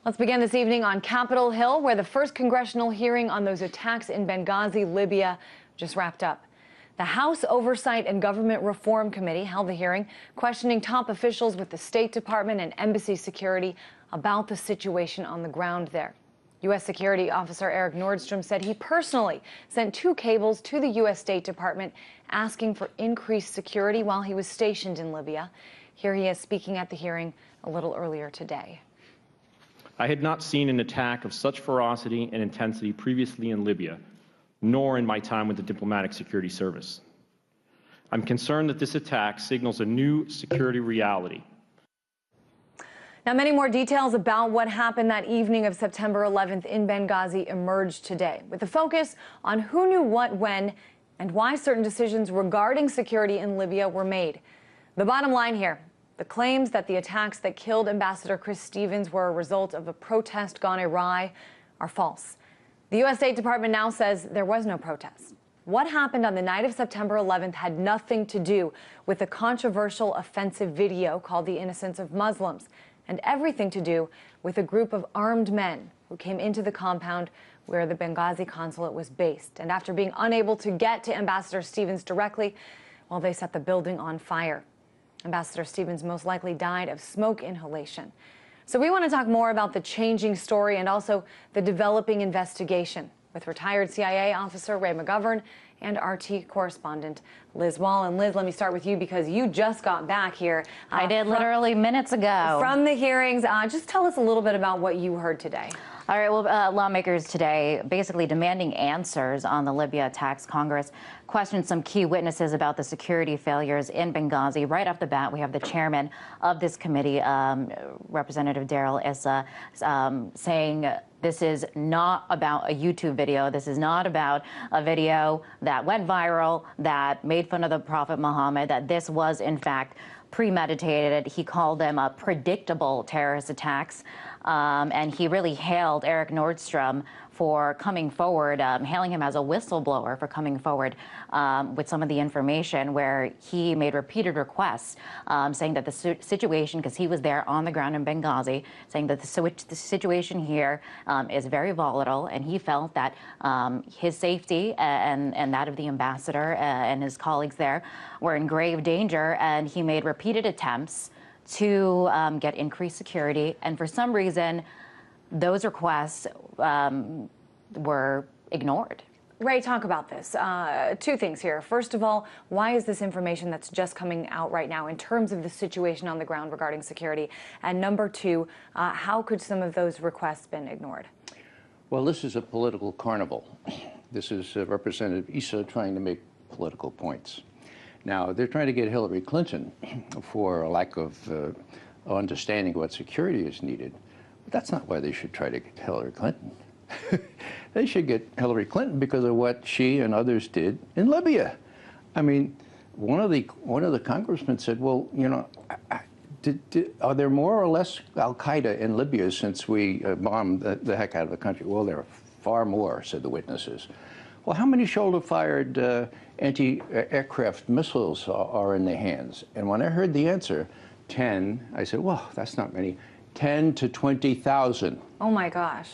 Let's begin this evening on Capitol Hill, where the first congressional hearing on those attacks in Benghazi, Libya, just wrapped up. The House Oversight and Government Reform Committee held the hearing, questioning top officials with the State Department and embassy security about the situation on the ground there. U.S. Security Officer Eric Nordstrom said he personally sent 2 cables to the U.S. State Department asking for increased security while he was stationed in Libya. Here he is speaking at the hearing a little earlier today. I had not seen an attack of such ferocity and intensity previously in Libya, nor in my time with the Diplomatic Security Service. I'm concerned that this attack signals a new security reality. Now, many more details about what happened that evening of September 11th in Benghazi emerged today, with a focus on who knew what when and why certain decisions regarding security in Libya were made. The bottom line here: the claims that the attacks that killed Ambassador Chris Stevens were a result of a protest gone awry are false. The U.S. State Department now says there was no protest. What happened on the night of September 11th had nothing to do with the controversial offensive video called The Innocence of Muslims, and everything to do with a group of armed men who came into the compound where the Benghazi consulate was based. And after being unable to get to Ambassador Stevens directly, well, they set the building on fire. Ambassador Stevens most likely died of smoke inhalation. So we want to talk more about the changing story and also the developing investigation with retired CIA officer Ray McGovern and RT correspondent Liz Wall. And Liz, let me start with you because you just got back here. I did literally minutes ago. From the hearings. Just tell us a little bit about what you heard today. All right, well, lawmakers today basically demanding answers on the Libya attacks. Congress questioned some key witnesses about the security failures in Benghazi. Right off the bat, we have the chairman of this committee, Representative Darrell Issa, saying this is not about a YouTube video. This is not about a video that went viral, that made fun of the Prophet Muhammad, that this was, in fact, premeditated. He called them predictable terrorist attacks. And he really hailed Eric Nordstrom for coming forward, hailing him as a whistleblower for coming forward with some of the information, where he made repeated requests saying that the situation, because he was there on the ground in Benghazi, saying that the situation here is very volatile, and he felt that his safety and that of the ambassador and his colleagues there were in grave danger, and he made repeated attempts to get increased security, and for some reason, those requests were ignored. Ray, talk about this. 2 things here. First of all, why is this information that's just coming out right now in terms of the situation on the ground regarding security? And number 2, how could some of those requests been ignored? Well, this is a political carnival. This is Representative Issa trying to make political points. Now, they're trying to get Hillary Clinton for a lack of understanding what security is needed. But that's not why they should try to get Hillary Clinton. They should get Hillary Clinton because of what she and others did in Libya. I mean, one of the congressmen said, well, you know, are there more or less al-Qaeda in Libya since we bombed the heck out of the country? Well, there are far more, said the witnesses. Well, how many shoulder-fired anti-aircraft missiles are in their hands? And when I heard the answer, 10, I said, well, that's not many. 10 to 20,000. Oh, my gosh.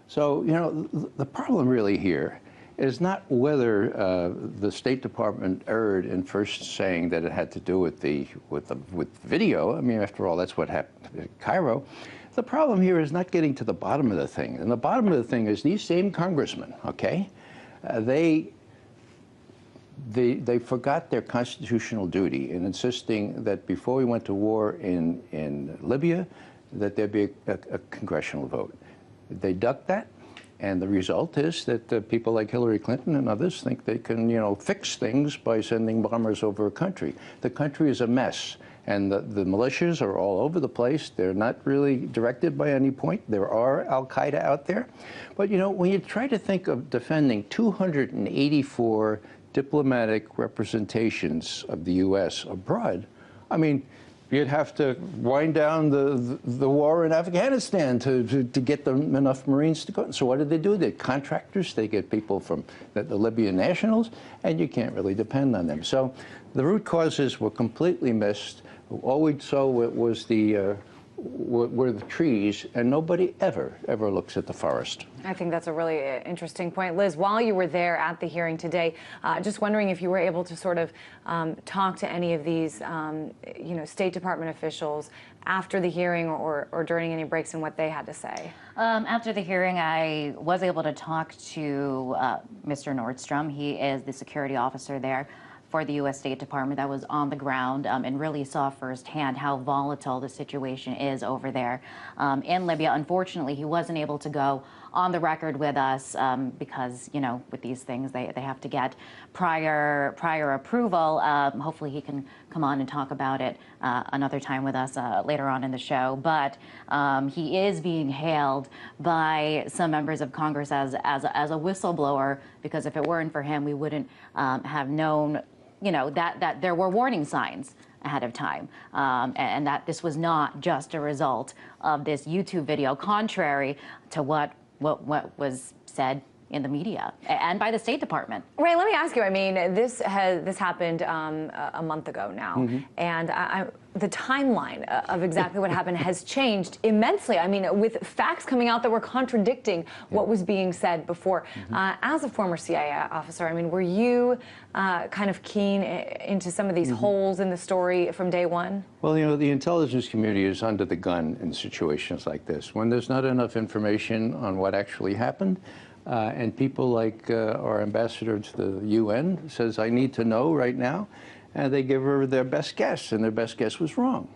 So, you know, the problem really here is not whether the State Department erred in first saying that it had to do with video. I mean, after all, that's what happened in Cairo. The problem here is not getting to the bottom of the thing. And the bottom of the thing is these same congressmen, okay, they forgot their constitutional duty in insisting that before we went to war in Libya, that there be a congressional vote. They ducked that, and the result is that people like Hillary Clinton and others think they can, you know, fix things by sending bombers over a country. The country is a mess, and the militias are all over the place. They're not really directed by any point. There are al-Qaeda out there. But, you know, when you try to think of defending 284 diplomatic representations of the U.S. abroad, I mean, you'd have to wind down the war in Afghanistan to get them enough Marines to go. So what do? They're contractors. They get people from the Libyan nationals, and you can't really depend on them. So the root causes were completely missed. All we saw was the were the trees, and nobody ever looks at the forest. I think that's a really interesting point. Liz, while you were there at the hearing today, just wondering if you were able to sort of talk to any of these, State Department officials after the hearing or during any breaks and what they had to say. After the hearing, I was able to talk to Mr. Nordstrom. He is the security officer there for the U.S. State Department that was on the ground and really saw firsthand how volatile the situation is over there in Libya. Unfortunately, he wasn't able to go on the record with us because, with these things, they have to get prior approval. Hopefully he can come on and talk about it another time with us later on in the show. But he is being hailed by some members of Congress as a whistleblower, because if it weren't for him, we wouldn't have known that there were warning signs ahead of time, and that this was not just a result of this YouTube video, contrary to what was said in the media and by the State Department. Ray, let me ask you, I mean, this happened a month ago now, and the timeline of exactly what happened has changed immensely. I mean, with facts coming out that were contradicting what was being said before. As a former CIA officer, I mean, were you kind of keen into some of these holes in the story from day one? Well, the intelligence community is under the gun in situations like this. When there's not enough information on what actually happened, and people like our ambassador to the UN says, I need to know right now, and they give her their best guess, and their best guess was wrong.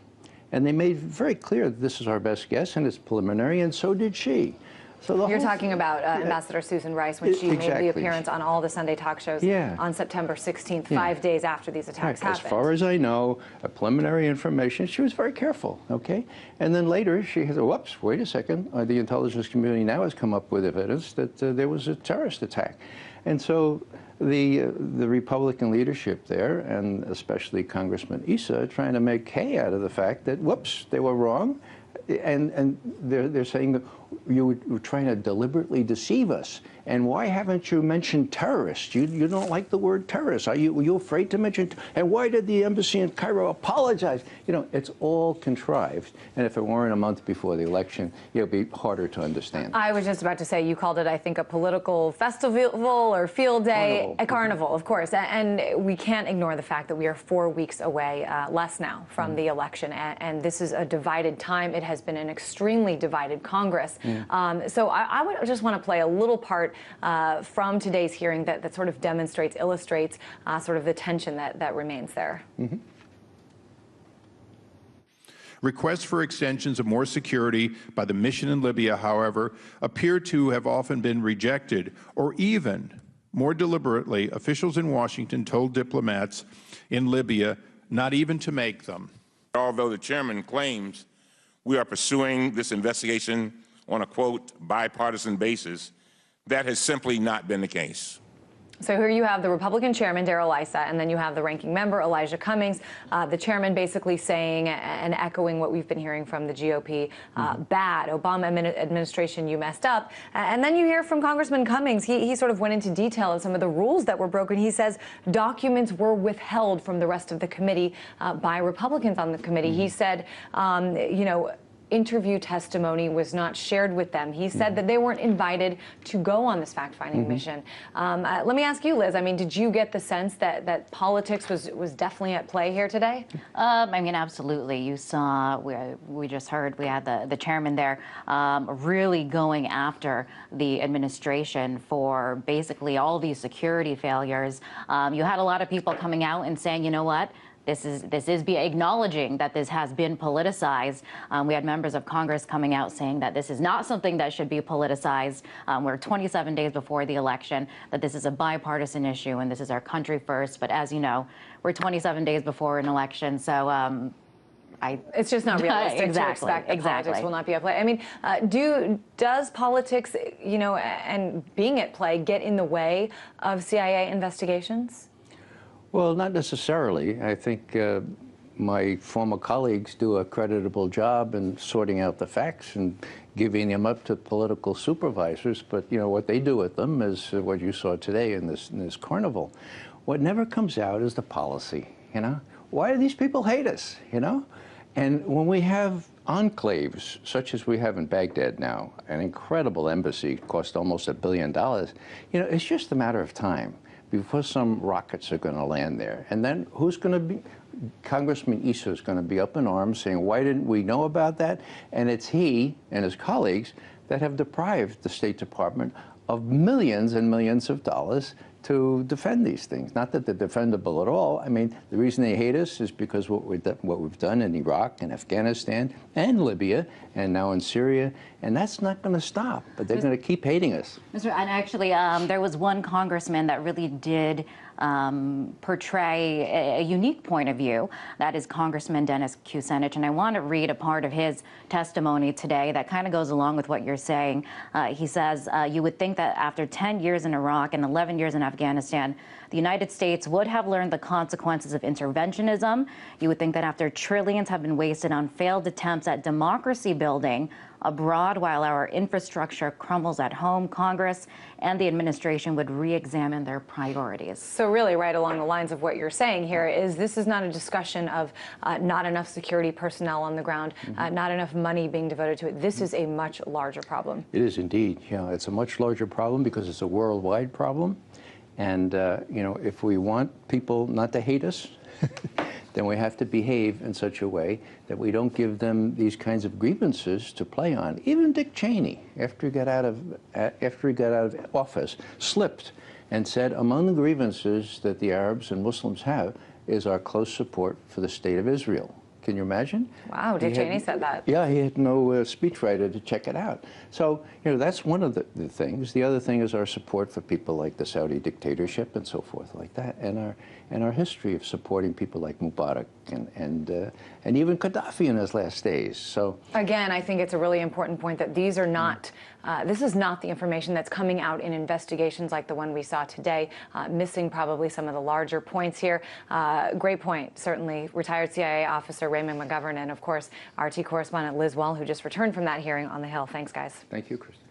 And they made very clear that this is our best guess, and it's preliminary, and so did she. So you're talking about Ambassador Susan Rice when she made the appearance on all the Sunday talk shows on September 16th, 5 days after these attacks happened. As far as I know, preliminary information, she was very careful, okay? And then later she said, whoops, wait a second, the intelligence community now has come up with evidence that there was a terrorist attack. And so the Republican leadership there, and especially Congressman Issa, are trying to make hay out of the fact that, whoops, they were wrong. And they're saying that you were trying to deliberately deceive us. And why haven't you mentioned terrorists? You don't like the word terrorist. Were you afraid to mention? And why did the embassy in Cairo apologize? It's all contrived. And if it weren't a month before the election, it would be harder to understand. I was just about to say, you called it, I think, a political festival or field day. A carnival, of course. And we can't ignore the fact that we are 4 weeks away, less now, from the election. And this is a divided time. It has been an extremely divided Congress. So I would just want to play a little part from today's hearing that sort of illustrates sort of the tension that remains there. Requests for extensions of more security by the mission in Libya, however, appear to have often been rejected, or even, more deliberately, officials in Washington told diplomats in Libya not even to make them. Although the chairman claims we are pursuing this investigation on a, quote, bipartisan basis, that has simply not been the case. So here you have the Republican chairman, Darrell Issa, and then you have the ranking member, Elijah Cummings, the chairman basically saying and echoing what we've been hearing from the GOP, bad, Obama administration, you messed up. And then you hear from Congressman Cummings, he sort of went into detail of some of the rules that were broken. He says documents were withheld from the rest of the committee by Republicans on the committee. He said, interview testimony was not shared with them. He said that they weren't invited to go on this fact-finding mission. Let me ask you, Liz, I mean, did you get the sense that politics was definitely at play here today? I mean, absolutely. You saw, we just heard, we had the chairman there really going after the administration for basically all these security failures. You had a lot of people coming out and saying, you know what? This is acknowledging that this has been politicized. We had members of Congress coming out saying that this is not something that should be politicized. We're 27 days before the election, that this is a bipartisan issue and this is our country first. But as you know, we're 27 days before an election, so it's just not realistic to expect that politics will not be at play. I mean, does politics, and being at play, get in the way of CIA investigations? Well, not necessarily. I think my former colleagues do a creditable job in sorting out the facts and giving them up to political supervisors. But, what they do with them is what you saw today in this carnival. What never comes out is the policy, Why do these people hate us, And when we have enclaves, such as we have in Baghdad now, an incredible embassy, cost almost $1 billion, you know, it's just a matter of time before some rockets are going to land there. And then who's going to be? Congressman Issa is going to be up in arms saying, why didn't we know about that? And it's he and his colleagues that have deprived the State Department of millions and millions of dollars to defend these things. Not that they're defendable at all. I mean, the reason they hate us is because what we've done in Iraq and Afghanistan and Libya and now in Syria, and that's not going to stop. But they're going to keep hating us. Mr. And actually, there was one congressman that really did portray a unique point of view. That is Congressman Dennis Kucinich. And I want to read a part of his testimony today that kind of goes along with what you're saying. He says, you would think that after 10 years in Iraq and 11 years in Afghanistan, the United States would have learned the consequences of interventionism. You would think that after trillions have been wasted on failed attempts at democracy building abroad while our infrastructure crumbles at home, Congress and the administration would re-examine their priorities. So really right along the lines of what you're saying here is this is not a discussion of not enough security personnel on the ground, not enough money being devoted to it. This is a much larger problem. It is indeed. Yeah, it's a much larger problem because it's a worldwide problem. And, you know, if we want people not to hate us, then we have to behave in such a way that we don't give them these kinds of grievances to play on. Even Dick Cheney, after he got out of office, slipped and said, among the grievances that the Arabs and Muslims have is our close support for the State of Israel. Can you imagine? Wow, Dick Cheney said that. Yeah, he had no speechwriter to check it out. So, you know, that's one of the things. The other thing is our support for people like the Saudi dictatorship and so forth like that, and our history of supporting people like Mubarak and even Gaddafi in his last days. So again, I think it's a really important point that these are not, this is not the information that's coming out in investigations like the one we saw today, missing probably some of the larger points here. Great point, certainly. Retired CIA officer Raymond McGovern and, of course, RT correspondent Liz Wall, who just returned from that hearing on the Hill. Thanks, guys. thank you, Kristen.